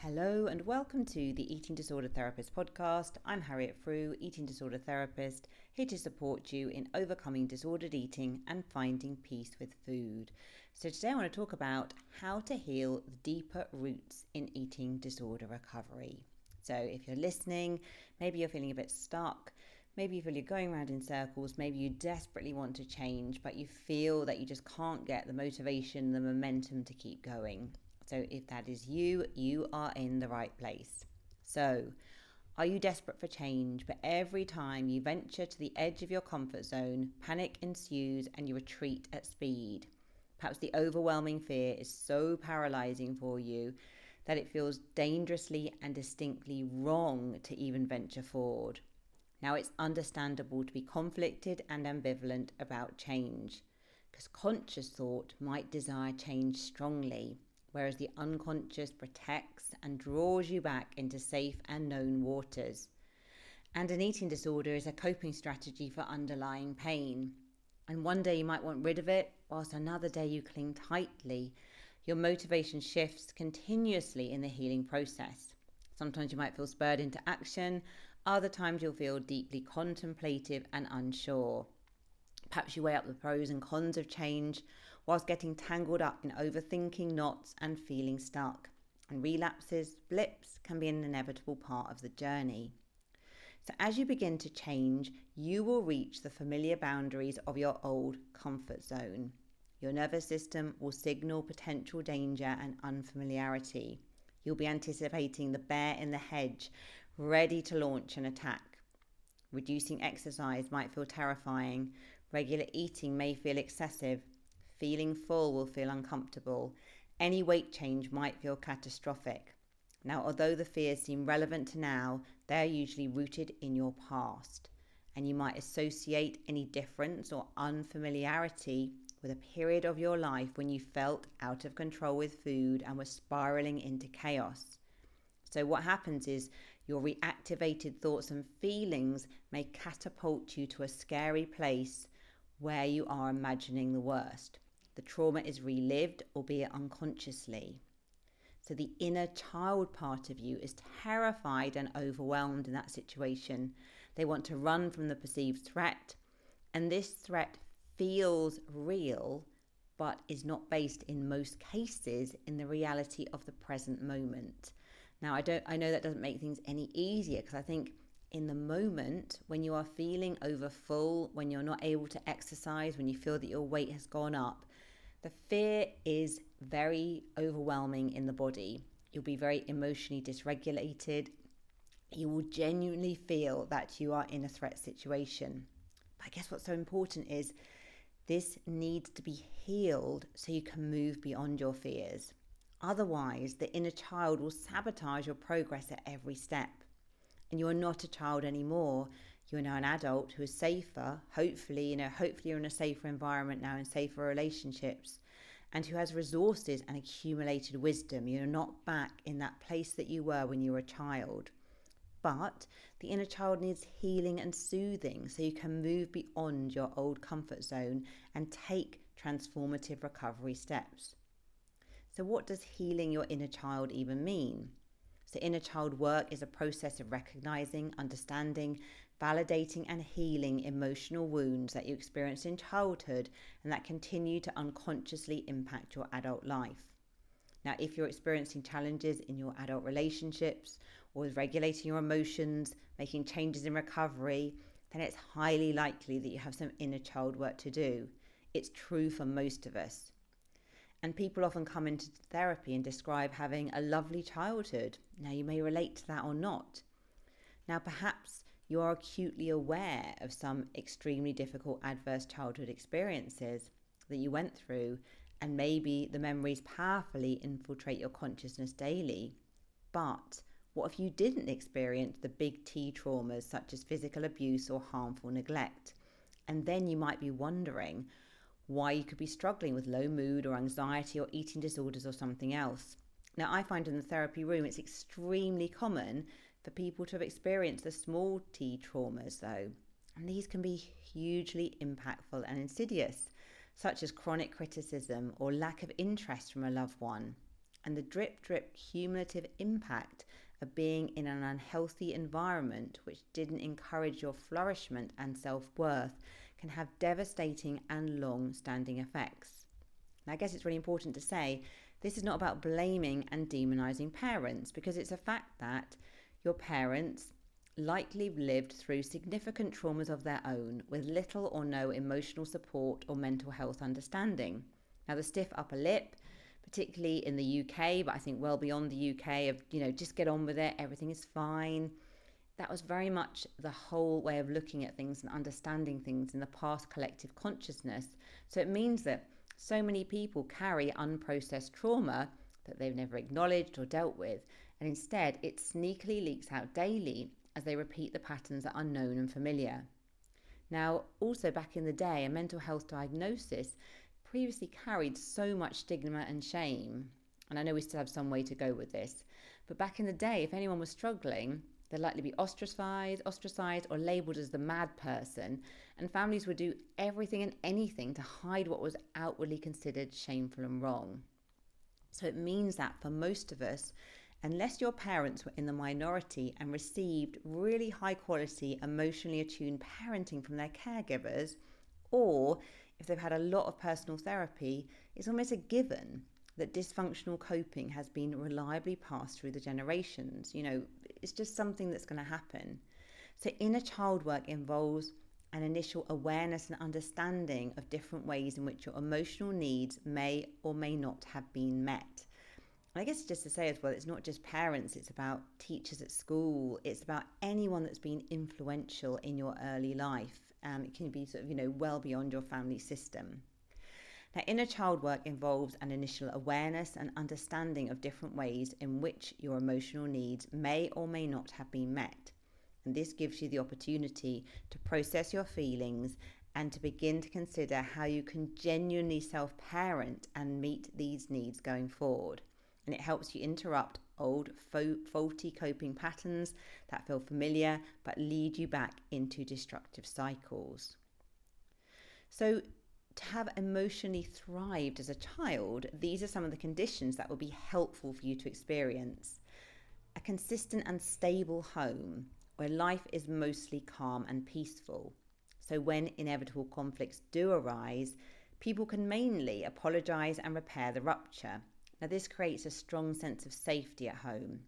Hello and welcome to the Eating Disorder Therapist podcast. I'm Harriet Frew, eating disorder therapist, here to support you in overcoming disordered eating and finding peace with food. So today I want to talk about how to heal the deeper roots in eating disorder recovery. So if you're listening, maybe you're feeling a bit stuck, maybe you feel you're going around in circles, maybe you desperately want to change, but you feel that you just can't get the motivation, the momentum to keep going. So if that is you, you are in the right place. So are you desperate for change, but every time you venture to the edge of your comfort zone, panic ensues and you retreat at speed? Perhaps the overwhelming fear is so paralyzing for you that it feels dangerously and distinctly wrong to even venture forward. Now, it's understandable to be conflicted and ambivalent about change, because conscious thought might desire change strongly, whereas the unconscious protects and draws you back into safe and known waters. And an eating disorder is a coping strategy for underlying pain. And one day you might want rid of it, whilst another day you cling tightly. Your motivation shifts continuously in the healing process. Sometimes you might feel spurred into action, other times you'll feel deeply contemplative and unsure. Perhaps you weigh up the pros and cons of change whilst getting tangled up in overthinking knots and feeling stuck. And relapses, blips, can be an inevitable part of the journey. So as you begin to change, you will reach the familiar boundaries of your old comfort zone. Your nervous system will signal potential danger and unfamiliarity. You'll be anticipating the bear in the hedge, ready to launch an attack. Reducing exercise might feel terrifying. Regular eating may feel excessive. Feeling full will feel uncomfortable. Any weight change might feel catastrophic. Now, although the fears seem relevant to now, they're usually rooted in your past. And you might associate any difference or unfamiliarity with a period of your life when you felt out of control with food and were spiraling into chaos. So what happens is your reactivated thoughts and feelings may catapult you to a scary place where you are imagining the worst. The trauma is relived, albeit unconsciously. So the inner child part of you is terrified and overwhelmed in that situation. They want to run from the perceived threat, and this threat feels real, but is not based in most cases in the reality of the present moment. Now, I know that doesn't make things any easier, because I think in the moment when you are feeling over full, when you're not able to exercise, when you feel that your weight has gone up, the fear is very overwhelming in the body. You'll be very emotionally dysregulated. You will genuinely feel that you are in a threat situation. But I guess what's so important is this needs to be healed so you can move beyond your fears. Otherwise, the inner child will sabotage your progress at every step. And you are not a child anymore. You are now an adult who is safer. Hopefully you're in a safer environment now, in safer relationships, and who has resources and accumulated wisdom. You're not back in that place that you were when you were a child. But the inner child needs healing and soothing so you can move beyond your old comfort zone and take transformative recovery steps. So what does healing your inner child even mean? So inner child work is a process of recognizing, understanding, validating and healing emotional wounds that you experienced in childhood and that continue to unconsciously impact your adult life. Now, if you're experiencing challenges in your adult relationships or with regulating your emotions, making changes in recovery, then it's highly likely that you have some inner child work to do. It's true for most of us. And people often come into therapy and describe having a lovely childhood. Now, you may relate to that or not. Now, perhaps you are acutely aware of some extremely difficult adverse childhood experiences that you went through, and maybe the memories powerfully infiltrate your consciousness daily. But what if you didn't experience the big T traumas such as physical abuse or harmful neglect? And then you might be wondering why you could be struggling with low mood or anxiety or eating disorders or something else. Now, I find in the therapy room it's extremely common for people to have experienced the small T traumas though, and these can be hugely impactful and insidious, such as chronic criticism or lack of interest from a loved one. and the drip cumulative impact of being in an unhealthy environment which didn't encourage your flourishment and self-worth can have devastating and long-standing effects. Now, I guess it's really important to say this is not about blaming and demonizing parents, because it's a fact that your parents likely lived through significant traumas of their own with little or no emotional support or mental health understanding. Now, the stiff upper lip, particularly in the UK, but I think well beyond the UK, of, just get on with it, everything is fine. That was very much the whole way of looking at things and understanding things in the past collective consciousness. So it means that so many people carry unprocessed trauma that they've never acknowledged or dealt with, and instead it sneakily leaks out daily as they repeat the patterns that are known and familiar. Now, also back in the day, a mental health diagnosis previously carried so much stigma and shame. And I know we still have some way to go with this. But back in the day, if anyone was struggling, they'd likely be ostracized or labeled as the mad person. And families would do everything and anything to hide what was outwardly considered shameful and wrong. So it means that for most of us, unless your parents were in the minority and received really high quality, emotionally attuned parenting from their caregivers, or if they've had a lot of personal therapy, it's almost a given that dysfunctional coping has been reliably passed through the generations. It's just something that's going to happen. So inner child work involves an initial awareness and understanding of different ways in which your emotional needs may or may not have been met. And I guess just to say as well, it's not just parents, it's about teachers at school, it's about anyone that's been influential in your early life. It can be well beyond your family system. Now, inner child work involves an initial awareness and understanding of different ways in which your emotional needs may or may not have been met. And this gives you the opportunity to process your feelings and to begin to consider how you can genuinely self-parent and meet these needs going forward. And it helps you interrupt old faulty coping patterns that feel familiar but lead you back into destructive cycles. So to have emotionally thrived as a child, these are some of the conditions that will be helpful for you to experience. A consistent and stable home where life is mostly calm and peaceful. So when inevitable conflicts do arise, people can mainly apologize and repair the rupture. Now, this creates a strong sense of safety at home.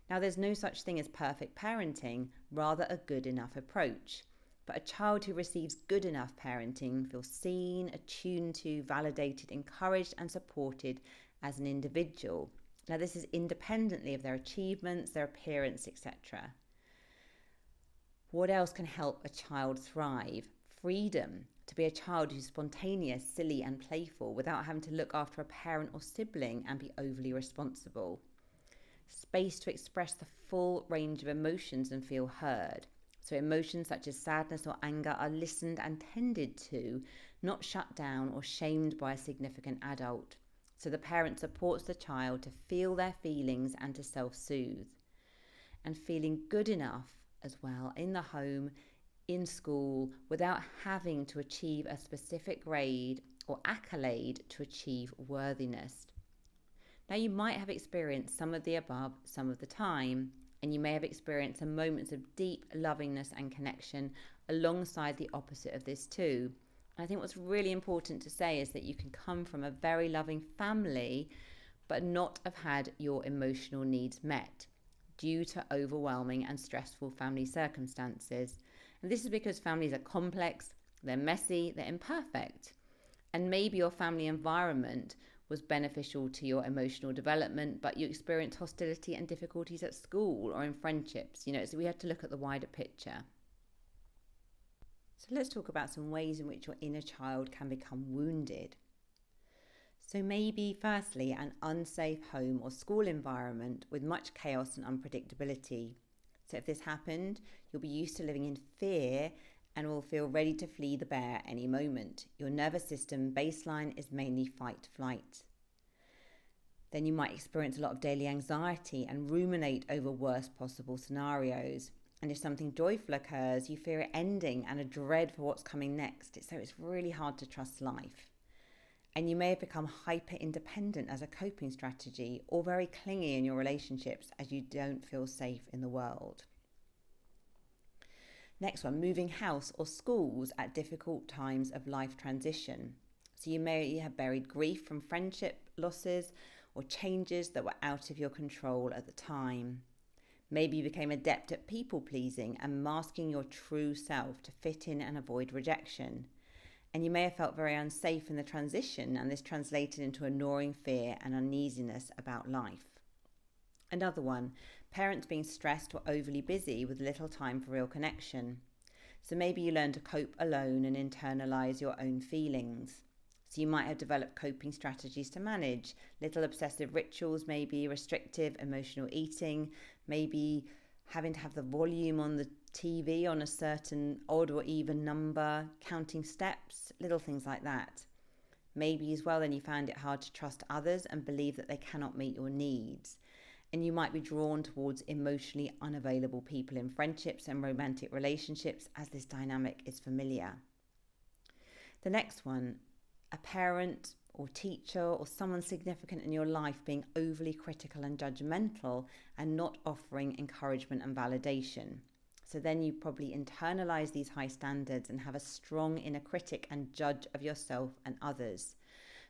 Now, there's no such thing as perfect parenting, rather a good enough approach. But a child who receives good enough parenting feels seen, attuned to, validated, encouraged and supported as an individual. Now, this is independently of their achievements, their appearance, etc. What else can help a child thrive? Freedom. To be a child who's spontaneous, silly and playful without having to look after a parent or sibling and be overly responsible. Space to express the full range of emotions and feel heard. So emotions such as sadness or anger are listened and tended to, not shut down or shamed by a significant adult. So the parent supports the child to feel their feelings and to self-soothe. And feeling good enough as well in the home, in school, without having to achieve a specific grade or accolade to achieve worthiness. Now, you might have experienced some of the above some of the time, and you may have experienced some moments of deep lovingness and connection alongside the opposite of this too. And I think what's really important to say is that you can come from a very loving family but not have had your emotional needs met due to overwhelming and stressful family circumstances. And this is because families are complex, they're messy, they're imperfect. And maybe your family environment was beneficial to your emotional development, but you experienced hostility and difficulties at school or in friendships. So we have to look at the wider picture. So let's talk about some ways in which your inner child can become wounded. So maybe firstly, an unsafe home or school environment with much chaos and unpredictability. So if this happened, you'll be used to living in fear and will feel ready to flee the bear any moment. Your nervous system baseline is mainly fight-flight. Then you might experience a lot of daily anxiety and ruminate over worst possible scenarios. And if something joyful occurs, you fear it ending and a dread for what's coming next. So it's really hard to trust life. And you may have become hyper independent as a coping strategy, or very clingy in your relationships as you don't feel safe in the world. Next one, moving house or schools at difficult times of life transition. So you may have buried grief from friendship losses or changes that were out of your control at the time. Maybe you became adept at people pleasing and masking your true self to fit in and avoid rejection. And you may have felt very unsafe in the transition, and this translated into a gnawing fear and uneasiness about life. Another one, parents being stressed or overly busy with little time for real connection. So maybe you learn to cope alone and internalize your own feelings. So you might have developed coping strategies to manage, little obsessive rituals, maybe restrictive emotional eating, maybe having to have the volume on the TV on a certain odd or even number, counting steps, little things like that. Maybe as well then you found it hard to trust others and believe that they cannot meet your needs. And you might be drawn towards emotionally unavailable people in friendships and romantic relationships as this dynamic is familiar. The next one, a parent or teacher or someone significant in your life being overly critical and judgmental and not offering encouragement and validation. So then you probably internalize these high standards and have a strong inner critic and judge of yourself and others.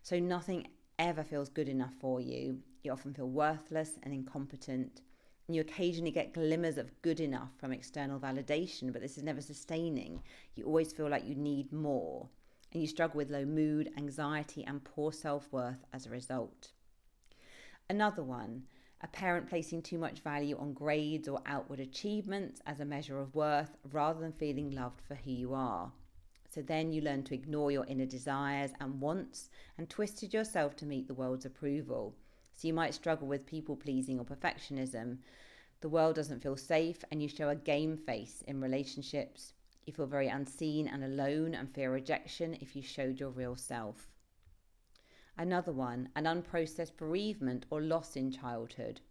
So nothing ever feels good enough for you. You often feel worthless and incompetent. And you occasionally get glimmers of good enough from external validation, but this is never sustaining. You always feel like you need more. And you struggle with low mood, anxiety, and poor self-worth as a result. Another one, a parent placing too much value on grades or outward achievements as a measure of worth rather than feeling loved for who you are. So then you learn to ignore your inner desires and wants and twisted yourself to meet the world's approval. So you might struggle with people pleasing or perfectionism. The world doesn't feel safe and you show a game face in relationships. You feel very unseen and alone and fear rejection if you showed your real self. Another one, an unprocessed bereavement or loss in childhood.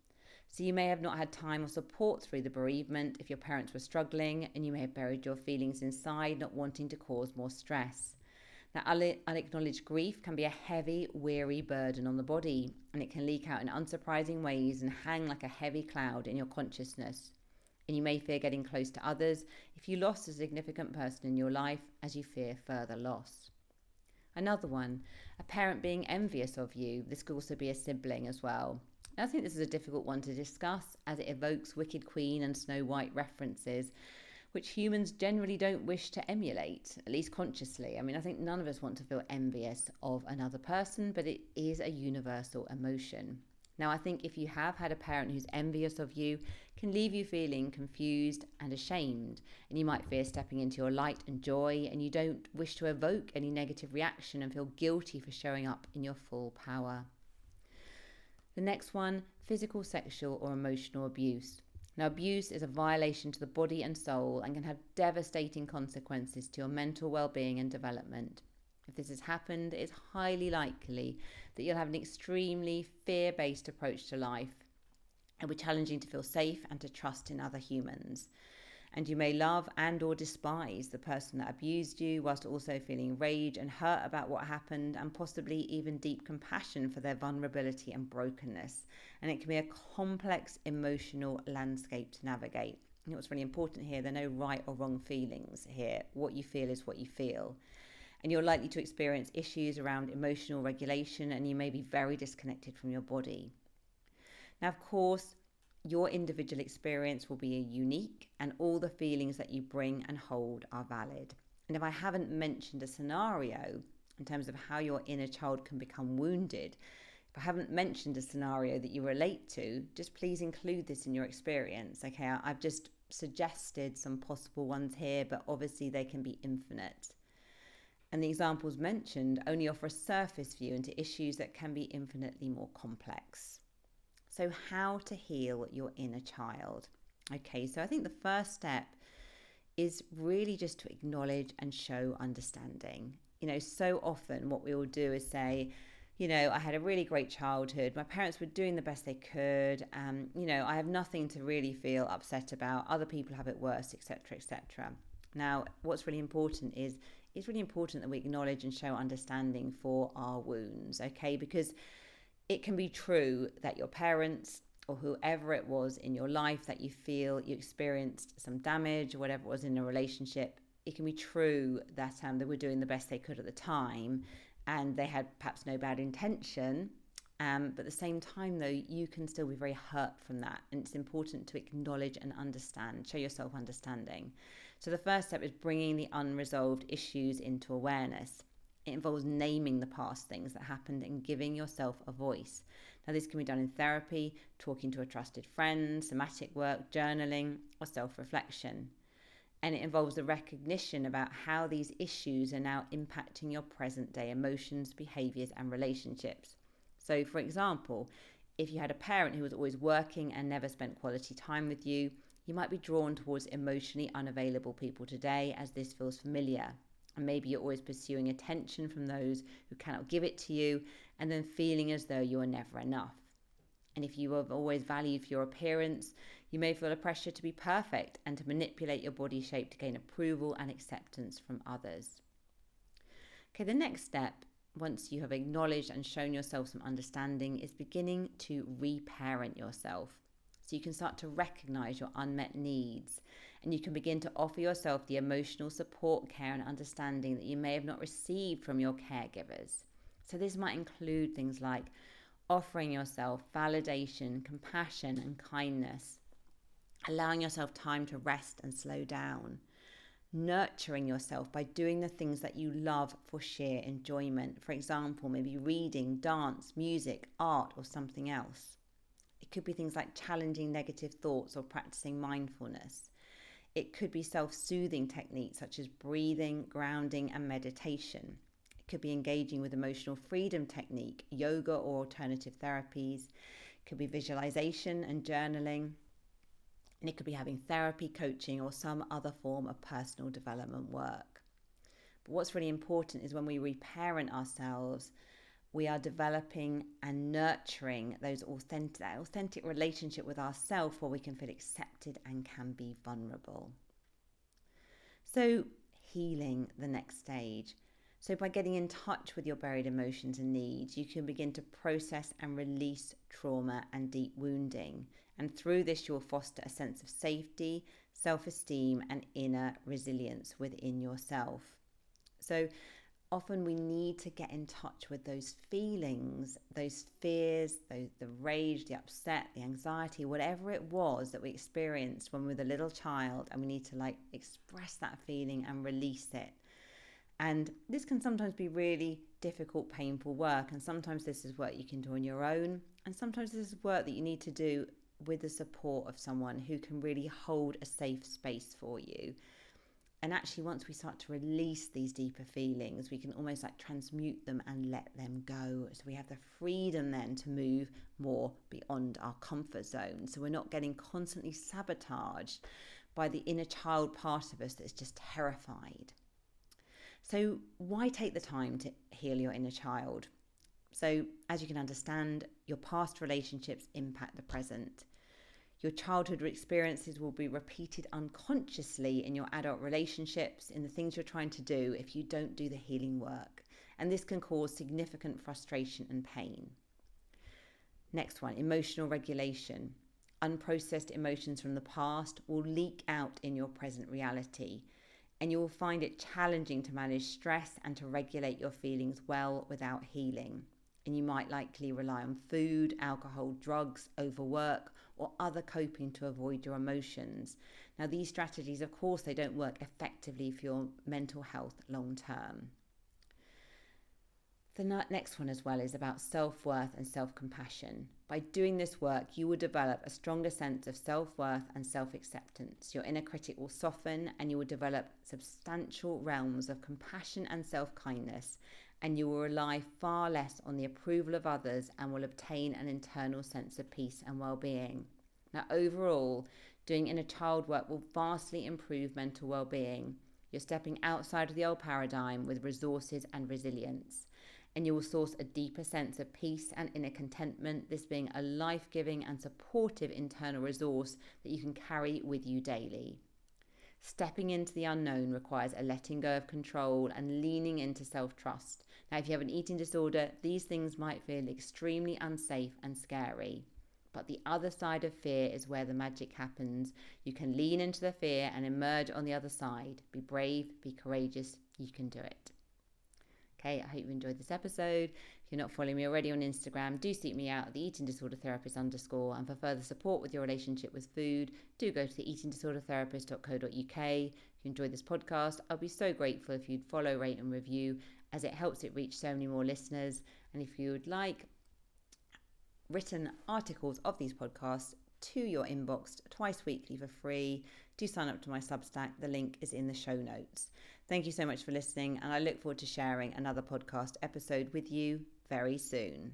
So you may have not had time or support through the bereavement if your parents were struggling, and you may have buried your feelings inside, not wanting to cause more stress. Now, unacknowledged grief can be a heavy, weary burden on the body, and it can leak out in unsurprising ways and hang like a heavy cloud in your consciousness. And you may fear getting close to others if you lost a significant person in your life, as you fear further loss. Another one, a parent being envious of you. This could also be a sibling as well. I think this is a difficult one to discuss as it evokes Wicked Queen and Snow White references, which humans generally don't wish to emulate, at least consciously. I mean, I think none of us want to feel envious of another person, but it is a universal emotion. Now, I think if you have had a parent who's envious of you, can leave you feeling confused and ashamed, and you might fear stepping into your light and joy, and you don't wish to evoke any negative reaction and feel guilty for showing up in your full power. The next one, physical, sexual, or emotional abuse. Now, abuse is a violation to the body and soul and can have devastating consequences to your mental well-being and development. If this has happened, it's highly likely that you'll have an extremely fear-based approach to life. It'll be challenging to feel safe and to trust in other humans. And you may love and or despise the person that abused you, whilst also feeling rage and hurt about what happened, and possibly even deep compassion for their vulnerability and brokenness. And it can be a complex emotional landscape to navigate. You know what's really important here, there are no right or wrong feelings here. What you feel is what you feel. And you're likely to experience issues around emotional regulation, and you may be very disconnected from your body. Now, of course, your individual experience will be unique, and all the feelings that you bring and hold are valid. And if I haven't mentioned a scenario in terms of how your inner child can become wounded, if I haven't mentioned a scenario that you relate to, just please include this in your experience. Okay, I've just suggested some possible ones here, but obviously they can be infinite. And the examples mentioned only offer a surface view into issues that can be infinitely more complex. So how to heal your inner child? Okay, so I think the first step is really just to acknowledge and show understanding. You know, so often what we all do is say, you know, I had a really great childhood. My parents were doing the best they could. You know, I have nothing to really feel upset about. Other people have it worse, etc., etc. Now, what's really important is it's really important that we acknowledge and show understanding for our wounds, okay? Because it can be true that your parents or whoever it was in your life that you feel you experienced some damage or whatever it was in a relationship, it can be true that they were doing the best they could at the time and they had perhaps no bad intention. But at the same time, though, you can still be very hurt from that. And it's important to acknowledge and understand, show yourself understanding. So the first step is bringing the unresolved issues into awareness. It involves naming the past things that happened and giving yourself a voice. Now, this can be done in therapy, talking to a trusted friend, somatic work, journaling, or self-reflection. And it involves the recognition about how these issues are now impacting your present day emotions, behaviors, and relationships. So, for example, if you had a parent who was always working and never spent quality time with you, you might be drawn towards emotionally unavailable people today as this feels familiar. And maybe you're always pursuing attention from those who cannot give it to you and then feeling as though you are never enough. And if you have always valued your appearance, you may feel a pressure to be perfect and to manipulate your body shape to gain approval and acceptance from others. Okay, the next step, once you have acknowledged and shown yourself some understanding, is beginning to reparent yourself. So you can start to recognize your unmet needs and you can begin to offer yourself the emotional support, care, and understanding that you may have not received from your caregivers. So this might include things like offering yourself validation, compassion, and kindness, allowing yourself time to rest and slow down, nurturing yourself by doing the things that you love for sheer enjoyment. For example, maybe reading, dance, music, art, or something else. It could be things like challenging negative thoughts or practicing mindfulness. It could be self-soothing techniques such as breathing, grounding, and meditation. It could be engaging with emotional freedom technique, yoga or alternative therapies. It could be visualization and journaling. And it could be having therapy, coaching, or some other form of personal development work. But what's really important is when we reparent ourselves, we are developing and nurturing that authentic relationship with ourselves where we can feel accepted and can be vulnerable. So healing, the next stage. So by getting in touch with your buried emotions and needs, you can begin to process and release trauma and deep wounding. And through this, you'll foster a sense of safety, self-esteem, and inner resilience within yourself. So often we need to get in touch with those feelings, those fears, the rage, the upset, the anxiety, whatever it was that we experienced when we were a little child, and we need to express that feeling and release it. And this can sometimes be really difficult, painful work, and sometimes this is work you can do on your own, and sometimes this is work that you need to do with the support of someone who can really hold a safe space for you. And actually, once we start to release these deeper feelings, we can almost transmute them and let them go. So we have the freedom then to move more beyond our comfort zone. So we're not getting constantly sabotaged by the inner child part of us that's just terrified. So why take the time to heal your inner child? So as you can understand, your past relationships impact the present. Your childhood experiences will be repeated unconsciously in your adult relationships, in the things you're trying to do if you don't do the healing work. And this can cause significant frustration and pain. Next one, emotional regulation. Unprocessed emotions from the past will leak out in your present reality. And you will find it challenging to manage stress and to regulate your feelings well without healing. And you might likely rely on food, alcohol, drugs, overwork, or other coping to avoid your emotions. Now, these strategies, of course, they don't work effectively for your mental health long term. The next one as well is about self-worth and self-compassion. By doing this work, you will develop a stronger sense of self-worth and self-acceptance. Your inner critic will soften and you will develop substantial realms of compassion and self-kindness, and you will rely far less on the approval of others and will obtain an internal sense of peace and well-being. Now, overall, doing inner child work will vastly improve mental well-being. You're stepping outside of the old paradigm with resources and resilience, and you will source a deeper sense of peace and inner contentment, this being a life-giving and supportive internal resource that you can carry with you daily. Stepping into the unknown requires a letting go of control and leaning into self-trust. Now, if you have an eating disorder, these things might feel extremely unsafe and scary. But the other side of fear is where the magic happens. You can lean into the fear and emerge on the other side. Be brave, be courageous, you can do it. Okay, I hope you enjoyed this episode. If you're not following me already on Instagram, do seek me out at the eating disorder therapist _. And for further support with your relationship with food, do go to the eatingdisordertherapist.co.uk. If you enjoyed this podcast, I'll be so grateful if you'd follow, rate and review, as it helps it reach so many more listeners. And if you would like written articles of these podcasts to your inbox twice weekly for free, do sign up to my Substack. The link is in the show notes. Thank you so much for listening, and I look forward to sharing another podcast episode with you very soon.